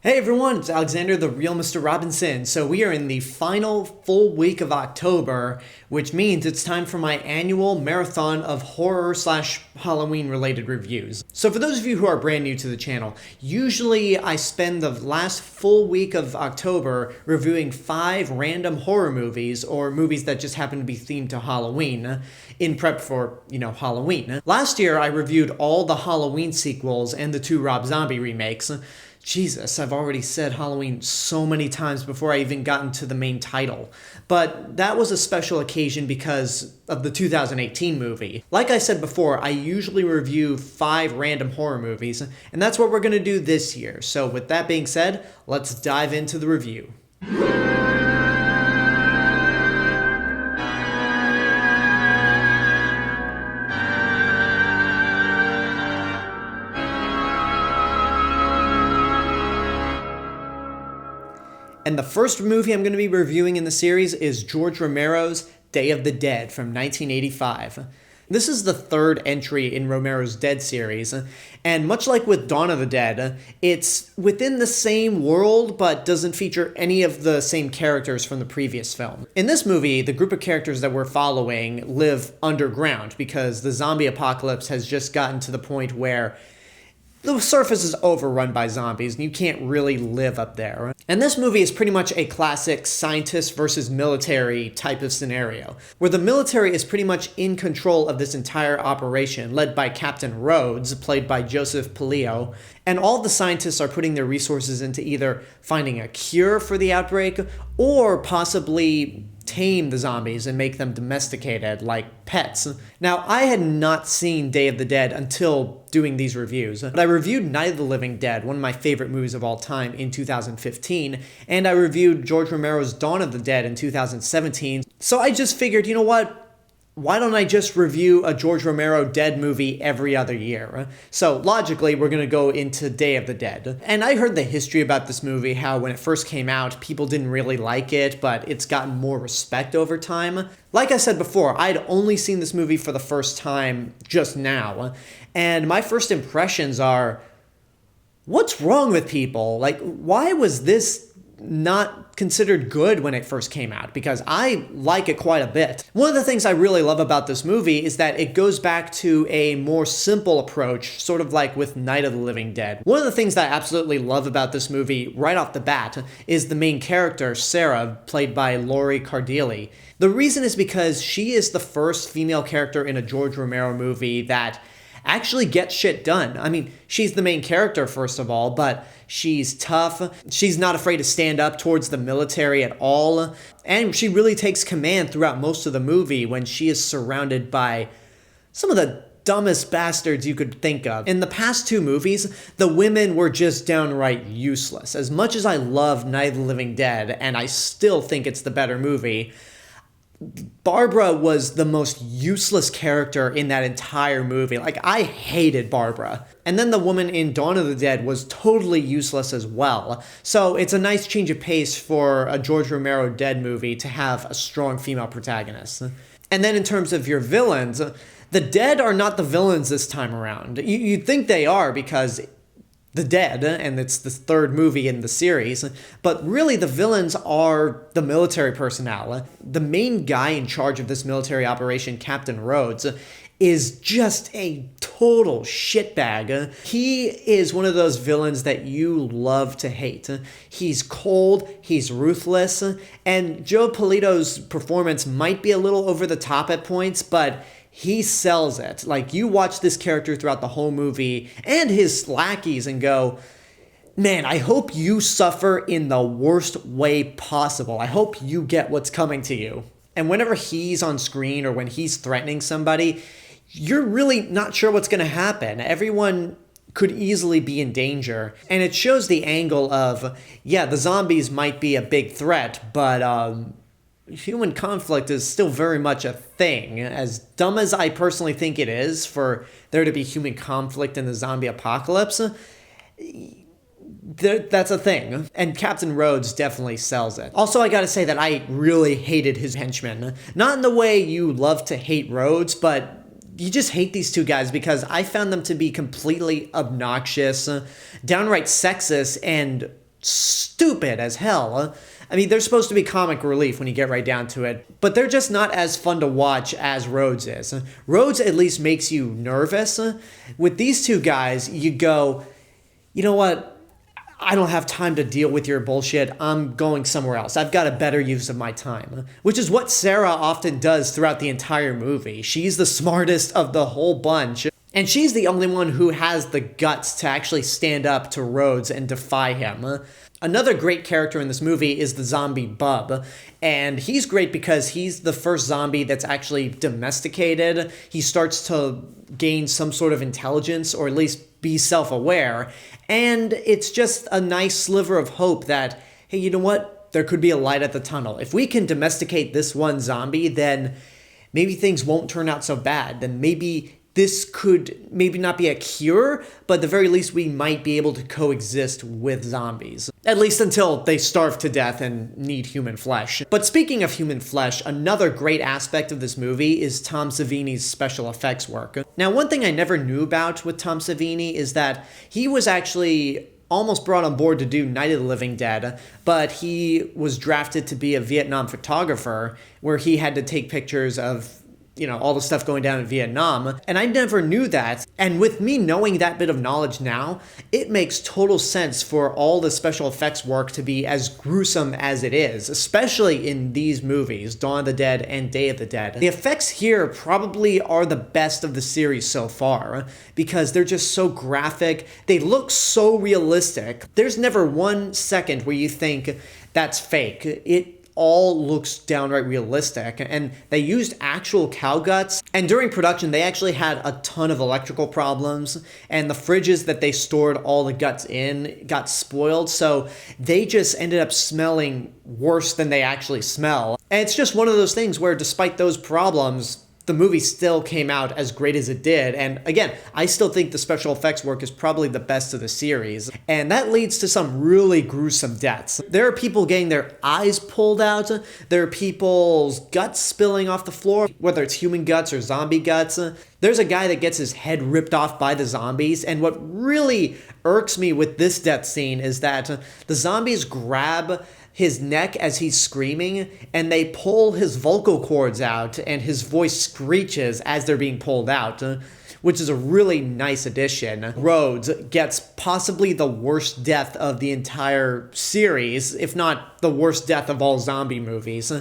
Hey everyone, it's Alexander, the real Mr. Robinson. So we are in the final full week of October, which means it's time for my annual marathon of horror / Halloween related reviews. So for those of you who are brand new to the channel, usually I spend the last full week of October reviewing 5 random horror movies or movies that just happen to be themed to Halloween in prep for, Halloween. Last year I reviewed all the Halloween sequels and the 2 Rob Zombie remakes. Jesus, I've already said Halloween so many times before I even got into the main title. But that was a special occasion because of the 2018 movie. Like I said before, I usually review 5 random horror movies, and that's what we're going to do this year. So with that being said, let's dive into the review. And the first movie I'm going to be reviewing in the series is George Romero's Day of the Dead from 1985. This is the 3rd entry in Romero's Dead series, and much like with Dawn of the Dead, it's within the same world but doesn't feature any of the same characters from the previous film. In this movie, the group of characters that we're following live underground because the zombie apocalypse has just gotten to the point where the surface is overrun by zombies and you can't really live up there. And this movie is pretty much a classic scientist versus military type of scenario, where the military is pretty much in control of this entire operation, led by Captain Rhodes, played by Joseph Pilato, and all the scientists are putting their resources into either finding a cure for the outbreak or possibly tame the zombies and make them domesticated like pets. Now, I had not seen Day of the Dead until doing these reviews, but I reviewed Night of the Living Dead, one of my favorite movies of all time, in 2015, and I reviewed George Romero's Dawn of the Dead in 2017, so I just figured, you know what? Why don't I just review a George Romero Dead movie every other year? So logically, we're going to go into Day of the Dead. And I heard the history about this movie, how when it first came out, people didn't really like it, but it's gotten more respect over time. Like I said before, I'd only seen this movie for the first time just now, and my first impressions are, what's wrong with people? Like, why was this not considered good when it first came out? Because I like it quite a bit. One of the things I really love about this movie is that it goes back to a more simple approach, sort of like with Night of the Living Dead. One of the things that I absolutely love about this movie right off the bat is the main character, Sarah, played by Lori Cardille. The reason is because she is the first female character in a George Romero movie that actually gets shit done. I mean, she's the main character, first of all, but she's tough. She's not afraid to stand up towards the military at all. And she really takes command throughout most of the movie when she is surrounded by some of the dumbest bastards you could think of. In the past 2 movies, the women were just downright useless. As much as I love Night of the Living Dead, and I still think it's the better movie, Barbara was the most useless character in that entire movie. Like, I hated Barbara. And then the woman in Dawn of the Dead was totally useless as well. So it's a nice change of pace for a George Romero Dead movie to have a strong female protagonist. And then in terms of your villains, the Dead are not the villains this time around. You'd think they are because the Dead, and it's the 3rd movie in the series, but really the villains are the military personnel. The main guy in charge of this military operation, Captain Rhodes, is just a total shitbag. He is one of those villains that you love to hate. He's cold, he's ruthless, and Joe Pilato's performance might be a little over the top at points, but he sells it. Like, you watch this character throughout the whole movie and his lackeys and go, man, I hope you suffer in the worst way possible. I hope you get what's coming to you. And whenever he's on screen or when he's threatening somebody, you're really not sure what's going to happen. Everyone could easily be in danger. And it shows the angle of, yeah, the zombies might be a big threat, but human conflict is still very much a thing. As dumb as I personally think it is for there to be human conflict in the zombie apocalypse, that's a thing. And Captain Rhodes definitely sells it. Also, I gotta say that I really hated his henchmen. Not in the way you love to hate Rhodes, but you just hate these 2 guys because I found them to be completely obnoxious, downright sexist, and stupid as hell. I mean, they're supposed to be comic relief when you get right down to it, but they're just not as fun to watch as Rhodes is. Rhodes at least makes you nervous. With these two guys, you go, you know what? I don't have time to deal with your bullshit. I'm going somewhere else. I've got a better use of my time. Which is what Sarah often does throughout the entire movie. She's the smartest of the whole bunch. And she's the only one who has the guts to actually stand up to Rhodes and defy him. Another great character in this movie is the zombie Bub. And he's great because he's the first zombie that's actually domesticated. He starts to gain some sort of intelligence, or at least be self-aware. And it's just a nice sliver of hope that, hey, you know what? There could be a light at the tunnel. If we can domesticate this one zombie, then maybe things won't turn out so bad. Then maybe this could maybe not be a cure, but at the very least we might be able to coexist with zombies. At least until they starve to death and need human flesh. But speaking of human flesh, another great aspect of this movie is Tom Savini's special effects work. Now, one thing I never knew about with Tom Savini is that he was actually almost brought on board to do Night of the Living Dead, but he was drafted to be a Vietnam photographer where he had to take pictures of all the stuff going down in Vietnam. And I never knew that. And with me knowing that bit of knowledge now, it makes total sense for all the special effects work to be as gruesome as it is, especially in these movies, Dawn of the Dead and Day of the Dead. The effects here probably are the best of the series so far, because they're just so graphic. They look so realistic. There's never 1 second where you think that's fake. It all looks downright realistic, and they used actual cow guts. And during production, they actually had a ton of electrical problems, and the fridges that they stored all the guts in got spoiled, so they just ended up smelling worse than they actually smell. And it's just one of those things where, despite those problems, the movie still came out as great as it did. And again, I still think the special effects work is probably the best of the series. And that leads to some really gruesome deaths. There are people getting their eyes pulled out. There are people's guts spilling off the floor, whether it's human guts or zombie guts. There's a guy that gets his head ripped off by the zombies. And what really irks me with this death scene is that the zombies grab his neck as he's screaming, and they pull his vocal cords out, and his voice screeches as they're being pulled out, which is a really nice addition. Rhodes gets possibly the worst death of the entire series, if not the worst death of all zombie movies,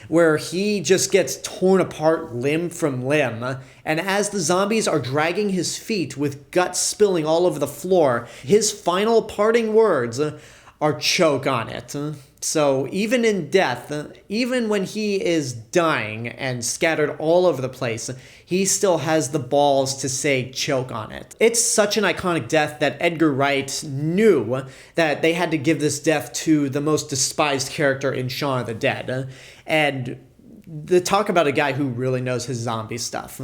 where he just gets torn apart limb from limb, and as the zombies are dragging his feet with guts spilling all over the floor, his final parting words are "choke on it." So even in death, even when he is dying and scattered all over the place, he still has the balls to say "choke on it." It's such an iconic death that Edgar Wright knew that they had to give this death to the most despised character in Shaun of the Dead. And talk about a guy who really knows his zombie stuff.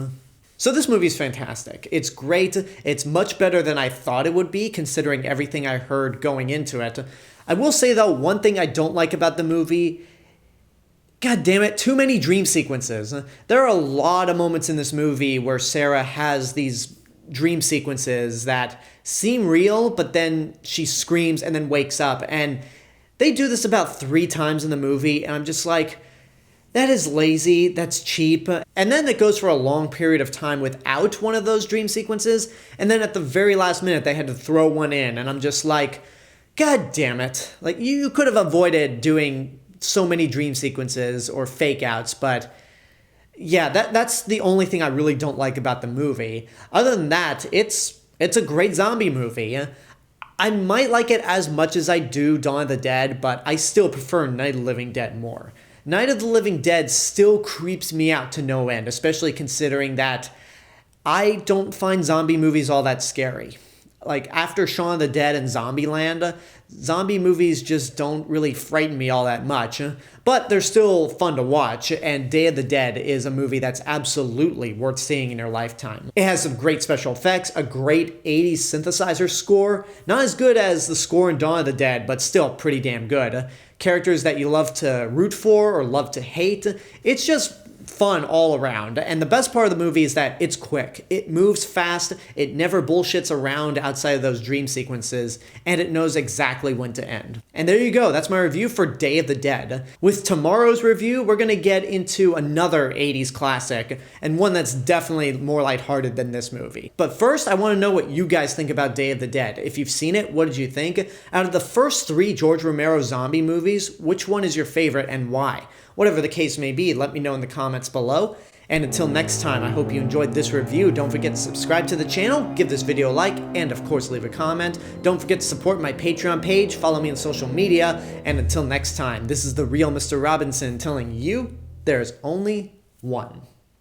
So this movie is fantastic. It's great. It's much better than I thought it would be, considering everything I heard going into it. I will say, though, one thing I don't like about the movie, god damn it, too many dream sequences. There are a lot of moments in this movie where Sarah has these dream sequences that seem real, but then she screams and then wakes up. And they do this about 3 times in the movie, and I'm just like, that is lazy, that's cheap. And then it goes for a long period of time without one of those dream sequences, and then at the very last minute they had to throw one in, and I'm just like, god damn it. Like, you could have avoided doing so many dream sequences or fake outs, but yeah, that's the only thing I really don't like about the movie. Other than that, it's a great zombie movie. I might like it as much as I do Dawn of the Dead, but I still prefer Night of the Living Dead more. Night of the Living Dead still creeps me out to no end, especially considering that I don't find zombie movies all that scary. Like, after Shaun of the Dead and Zombieland, zombie movies just don't really frighten me all that much. But they're still fun to watch, and Day of the Dead is a movie that's absolutely worth seeing in your lifetime. It has some great special effects, a great 80s synthesizer score, not as good as the score in Dawn of the Dead, but still pretty damn good. Characters that you love to root for or love to hate. It's just fun all around. And the best part of the movie is that it's quick. It moves fast, it never bullshits around outside of those dream sequences, and it knows exactly when to end. And there you go, that's my review for Day of the Dead. With tomorrow's review, we're gonna get into another 80s classic, and one that's definitely more lighthearted than this movie. But first, I wanna know what you guys think about Day of the Dead. If you've seen it, what did you think? Out of the first 3 George Romero zombie movies, which one is your favorite and why? Whatever the case may be, let me know in the comments below. And until next time, I hope you enjoyed this review. Don't forget to subscribe to the channel, give this video a like, and of course leave a comment. Don't forget to support my Patreon page, follow me on social media, and until next time, this is the real Mr. Robinson telling you there's only one.